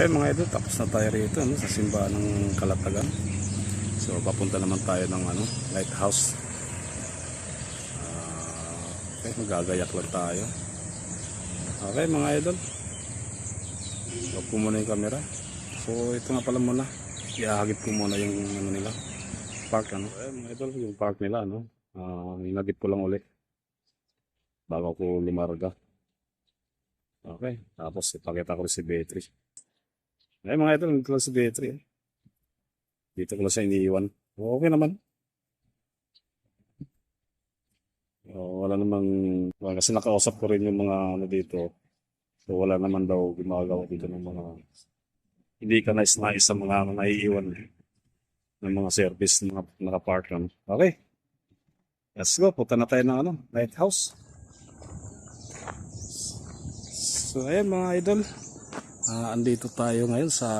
ayun mga idol, tapos na tayo rito no, sa simbahan ng Kalatagan. So papunta naman tayo ng lighthouse. Okay, magagayak lang tayo. Okay mga idol, huwag ko muna yung camera. So ito nga pala muna, ihagip ko muna yung nila, park ayun mga idol, yung park nila hinagip ko lang ulit bago ko lumarga. Okay, tapos ipakita ko rin si Betri. Ay mga idol, nandito lang si Betri. Dito ko lang siya iniiwan. Okay naman. Wala namang, kasi nakausap ko rin yung mga dito. So wala naman daw gumagawa dito ng mga, hindi ka nais sa mga naiiwan ng mga service, mga nakapark lang. Okay, let's go. Punta na tayo ng lighthouse. So ayan mga idol, andito tayo ngayon sa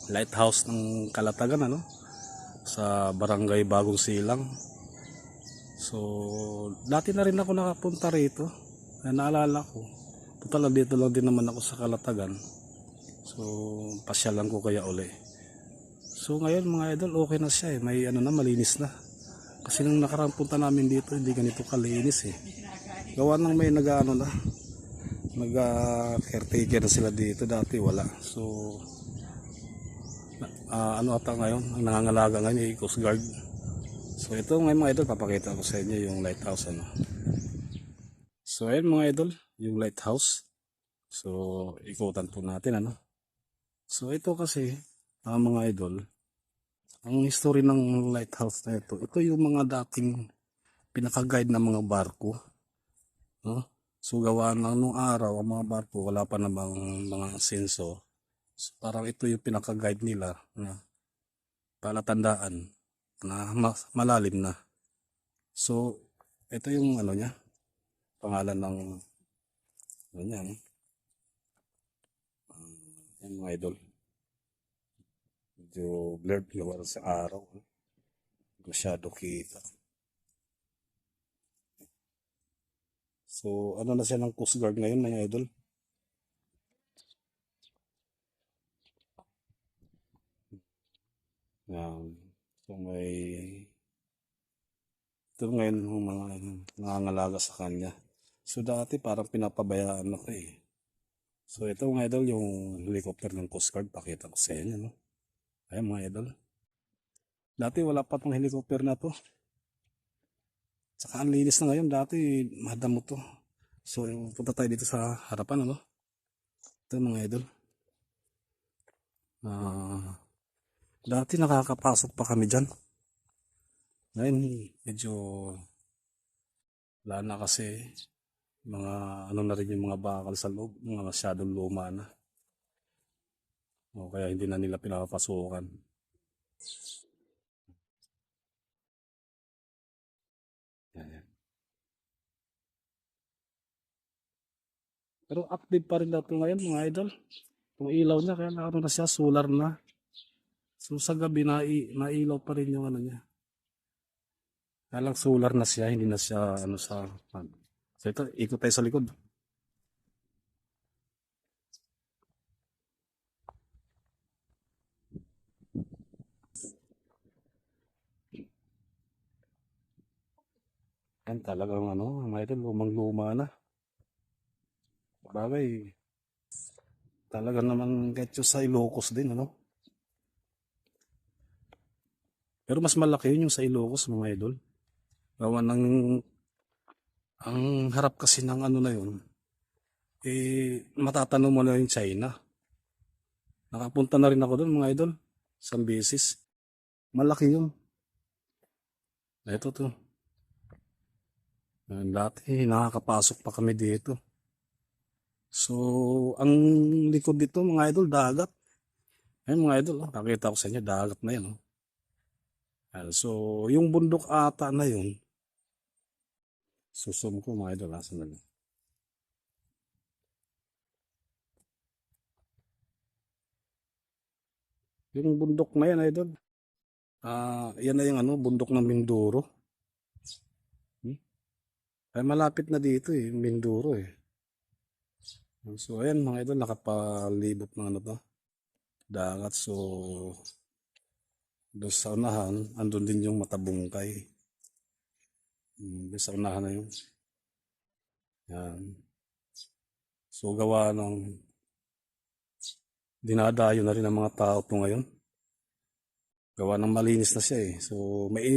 lighthouse ng Kalatagan sa Barangay Bagong Silang. So dati na rin ako nakapunta rito, naalala ko. Total dito lang din naman ako sa Kalatagan. So pasyalan ko kaya uli. So ngayon mga idol, okay na siya may malinis na. Kasi nung nakarang punta namin dito, hindi ganito kalinis gawa nang may caretaker na sila dito, dati wala. So ata ngayon ang nangangalaga ngayon yung Coast Guard. So ito ngayon mga idol, papakita ko sa inyo yung lighthouse So ayun mga idol, yung lighthouse. So ikutan po natin So ito kasi mga idol, ang history ng lighthouse na ito yung mga dating pinaka-guide ng mga barko, So gawa nung araw, ang mga barko wala pa namang mga senso. So, parang ito yung pinaka-guide nila na palatandaan na malalim na. So ito yung niya, pangalan ng niya, yung mga idol. Medyo blurred gawa sa araw. Masyado kita. So na siya ng Coast Guard ngayon mga idol. So may ito ngayon yung mga nangangalaga sa kanya. So dati parang pinapabayaan ako So ito mga idol, yung helicopter ng Coast Guard, pakita ko sa inyo Ayan mga idol. Dati wala pa tong helicopter na to. Saka ang linis na ngayon, dati madamo to. So punta tayo dito sa harapan Ito mga idol. Dati nakakapasok pa kami dyan. Ngayon medyo wala na kasi mga na rin yung mga bakal sa loob, mga masyadong luma na. Kaya hindi na nila pinapapasukan. Yan. Pero active pa rin natin ngayon mga idol. Yung ilaw niya, kaya na siya, solar na. So sa gabi nailaw pa rin yung niya. Kaya lang solar na siya, hindi na siya So ito, ikot tayo sa likod. Yan talagang mga idol, lumang-luma na. Bagay, talaga naman kahit sa Ilocos din Pero mas malaki yun yung sa Ilocos mga idol. Gawa ng ang harap kasi ng na yun, matatanong mo na yung China. Nakapunta na rin ako doon mga idol, isang beses. Malaki yun. Ito to. Dati nakakapasok pa kami dito. So ang likod dito mga idol, dagat. Ayun mga idol, nakita ko sa inyo, dagat na yan So yung bundok ata na yun, susum ko mga idol, asan na lang. Yung bundok na yan idol, yan na yung bundok ng Mindoro. Ay malapit na dito Mindoro So ayan mga idol, nakapalibot ng to. dagat. So, doon sa unahan, andun din yung Matabungkay. Doon sa unahan na yun. Yan. So, gawa ng dinadayo na rin ng mga tao po ngayon. Gawa ng malinis na siya eh. So, may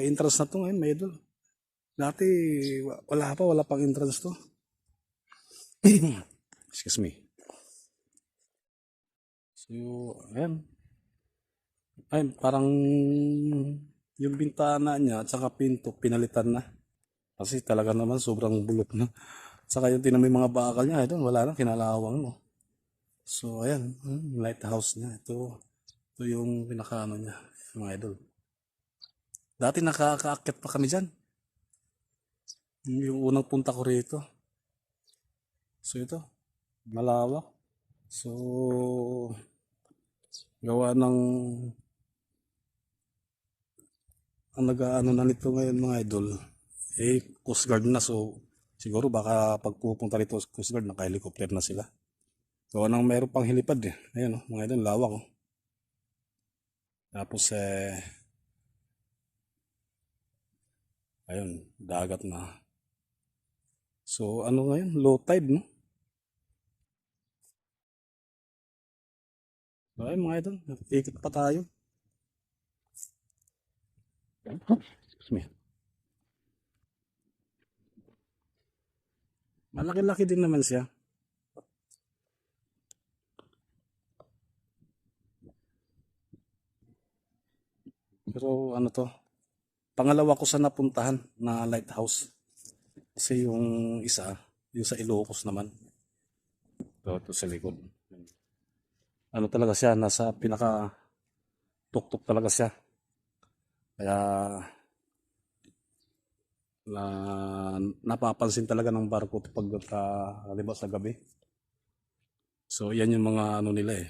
entrance na to ngayon, may idol. Dati, wala pang entrance to. Excuse me. So, ayan. Ay, parang yung bintana niya at saka pinto, pinalitan na. Kasi talaga naman sobrang bulok na. Saka yung tinamay mga bakal niya, ito, wala na, kinalawang no. So, ayan, lighthouse niya. Ito yung pinakaano niya, mga idol. Dati nakakaakyat pa kami dyan. Yung unang punta ko rito. So, ito, malawak. So, gawa ng ang nag-ano na nito ngayon mga idol, Coast Guard na. So, siguro baka pagpupunta rito Coast Guard, naka-helicopter na sila. So, anong meron pang helipad eh. Ayan mga idol, lawak oh. Tapos ayun, dagat na. So, ano ngayon? Low tide, no? So, ayun mga idol, ikot pa tayo. Excuse me. Malaki-laki din naman siya. Pero ano to? Pangalawa ko sa napuntahan na lighthouse. Kasi yung isa, yung sa Ilocos naman. Ito sa likod. Ano talaga siya, nasa pinaka tuktok talaga siya. Kaya napapansin talaga ng barko pag halimbawa sa gabi. So yan yung mga ano nila eh.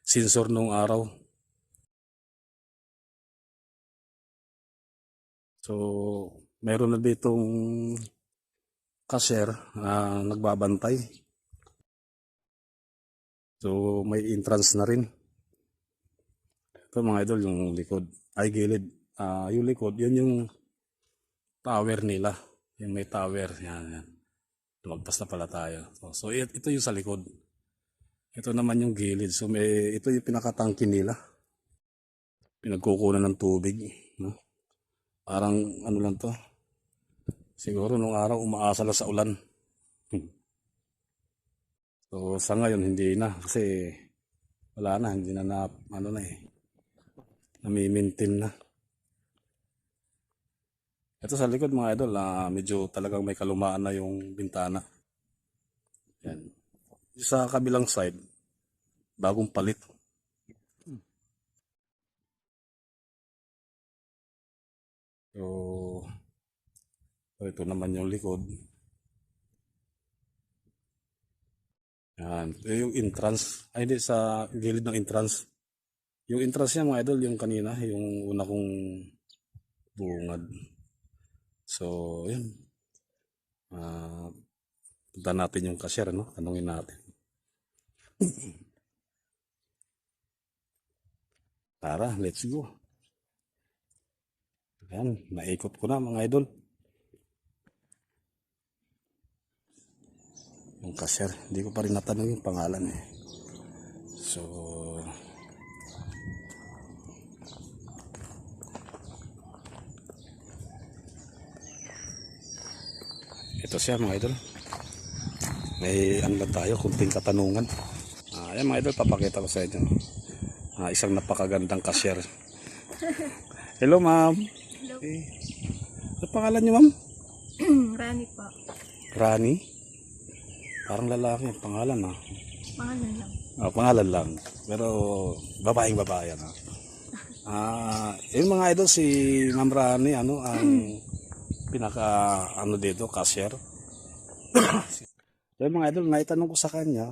Sensor nung araw. So meron na ditong cashier na nagbabantay. So may entrance na rin. Ito mga idol, yung likod. Ay gilid. Yung likod, yun yung tower nila. Yung may tower. Yan. Lumagpas na pala tayo. So ito yung sa likod. Ito naman yung gilid. So ito yung pinakatangki nila. Pinagkukunan ng tubig. No? Parang ano lang to. Siguro nung araw umaasa lang sa ulan. So sa ngayon hindi na. Kasi wala na. Hindi na ano na eh. Nami-maintain na. Ito sa likod mga idol, medyo talagang may kalumaan na yung bintana. Yan. Sa kabilang side, bagong palit. So, ito naman yung likod. Yan. Ito yung entrance. Ay, hindi, sa gilid ng entrance. Yung entrance niya mga idol, yung kanina, yung una kong bungad. So, yun. Punta natin yung cashier, no? Tanungin natin. Tara, let's go. Ayan, naikot ko na mga idol. Yung cashier, hindi ko pa rin natanong yung pangalan eh. So, ito siya mga idol. May ano lang tayo, kunting katanungan. Ayan mga idol, papakita ko sa inyo. Isang napakagandang cashier. Hello ma'am. Hello. Ano pangalan niyo ma'am? Rani po. Rani? Parang lalaki ang pangalan Pangalan lang. Pangalan lang. Pero babaeng babae yan yung mga idol, si Ma'am Rani, ang pinaka dito, cashier. So yung mga idol, naitanong ko sa kanya,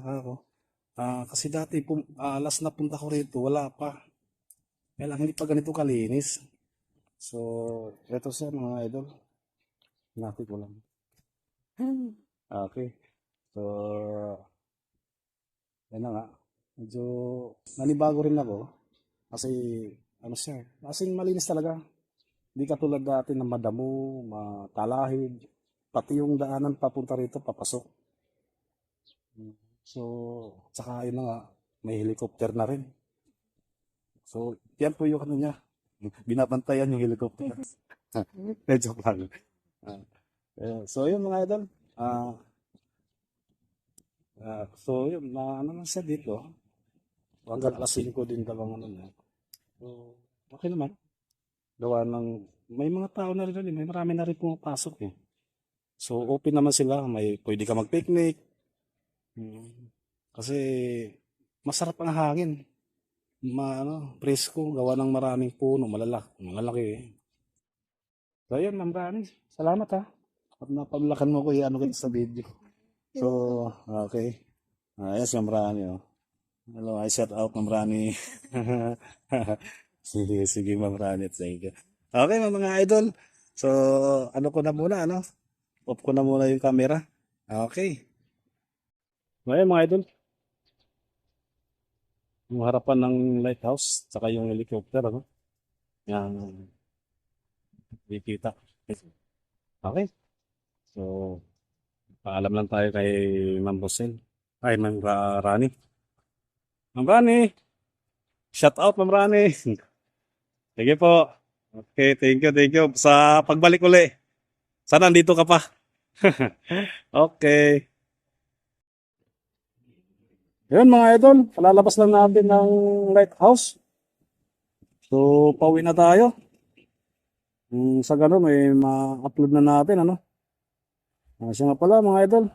kasi dati last na punta ko rito, wala pa. Kaya lang hindi pa ganito kalinis. So, ito siya mga idol. Natin ko lang. Okay. So, yan na nga. Medyo nanibago rin ako. Kasi, ano siya, kasing malinis talaga. Hindi katulad dati na madamo, matalahib, pati yung daanan papunta rito, papasok. So, tsaka yun na nga, may helicopter na rin. So, yan po yung ano niya. Binabantayan yung helicopter. Joke lang. Ah, so, yun mga idol. So, yun, na ano na siya dito. Hanggang alas 5 din daw ang ano niya. So, okay naman. Gawa ng, may mga tao na rin doon, may marami na rin pumapasok eh. So, open naman sila. May, pwede ka mag-picnic. Kasi, masarap ang hangin. Presko, gawa ng maraming puno, malalaki eh. So, yun, Ma'am Rani. Salamat ha. At napablakan mo ko ano kita sa video. So, okay. Yes, Ma'am Rani. Oh. Hello, I shout out, Ma'am Rani. Sige, Ma'am Rani. Thank you. Okay, mga idol. So, ano ko na muna, ano? Off ko na muna yung camera. Okay. Ngayon, mga idol. Yung harapan ng lighthouse, saka yung helicopter, ano? Yan. Dikita. Okay. So, paalam lang tayo kay Ma'am Rosel. Ay, Ma'am Rani. Ma'am Rani! Shout out, Ma'am Rani! Sige po. Okay, thank you. Sa pagbalik uli. Sana nandito ka pa. Okay. Yun mga idol, palalabas lang natin ng lighthouse. So, pauwi na tayo. Sa ganun, may ma-upload na natin, ano? Siya nga pala mga idol.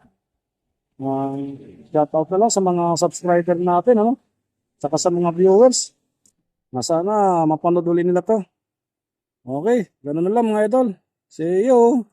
Shoutout na lang sa mga subscriber natin, ano? Saka sa mga viewers. Na sana mapanood ulit nila to. Okay, ganun na lang mga idol. See you!